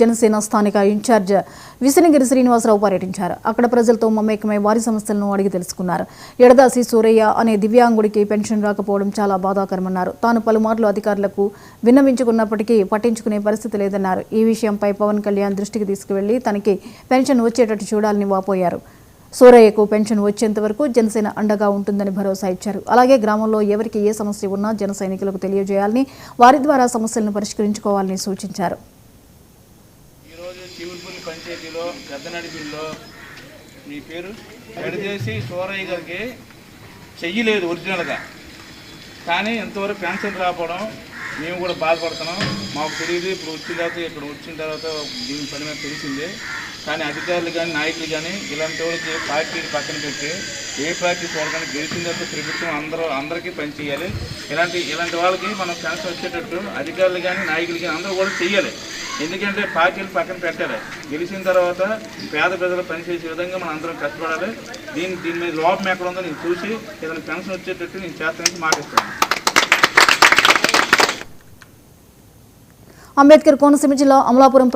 జనసేన స్థానిక ఇన్ఛార్జ్ విసనగిరి శ్రీనివాసరావు పర్యటించారు. అక్కడ ప్రజలతో మమేకమై వారి సమస్యలను అడిగి తెలుసుకున్నారు. ఎడదాసి సూరయ్య అనే దివ్యాంగుడికి పెన్షన్ రాకపోవడం చాలా బాధాకరమన్నారు. తాను పలుమార్లు అధికారులకు విన్నవించుకున్నప్పటికీ పట్టించుకునే పరిస్థితి లేదన్నారు. ఈ విషయంపై పవన్ కళ్యాణ్ దృష్టికి తీసుకువెళ్లి తనకి పెన్షన్ వచ్చేటట్టు చూడాలని వాపోయారు. సూరయ్యకు పెన్షన్ వచ్చేంత వరకు జనసేన అండగా ఉంటుందని భరోసా ఇచ్చారు. అలాగే గ్రామంలో ఎవరికి ఏ సమస్య ఉన్నా జన సైనికులకు తెలియజేయాలని, వారి ద్వారా సమస్యలను పరిష్కరించుకోవాలని సూచించారు. చీవులపల్లి పంచాయతీలో పెద్దనడిపిల్లో మీ పేరు ఎడదేసి సూరయ్య గారికి చెయ్యలేదు ఒరిజినల్గా, కానీ ఎంతవరకు పెన్షన్ రాకపోవడం మేము కూడా బాధపడుతున్నాం. మాకు తెలియదు, ఇప్పుడు వచ్చిన తర్వాత దీని పని మీద తెలిసిందే. కానీ అధికారులు కానీ నాయకులు కానీ ఇలాంటి వాళ్ళకి పార్టీని పక్కన పెట్టి ఏ పార్టీ చూడగానే గెలిచిన తర్వాత ప్రభుత్వం అందరికీ పనిచేయాలి. ఇలాంటి వాళ్ళకి మనం పెన్షన్ వచ్చేటట్టు అధికారులు కానీ నాయకులు కానీ అందరూ కూడా చెయ్యాలి. ఎందుకంటే పార్టీలు పక్కన పెట్టాలి. గెలిచిన తర్వాత పేద ప్రజలు పనిచేసే విధంగా మనం అందరం కష్టపడాలి. దీని మీద లోపం ఎక్కడ ఉందో నేను చూసి ఏదైనా పెన్షన్ వచ్చేటట్టు నేను చేస్తానని మాటిస్తాను. అంబేద్కర్ కోనసీమ జిల్లా అమలాపురం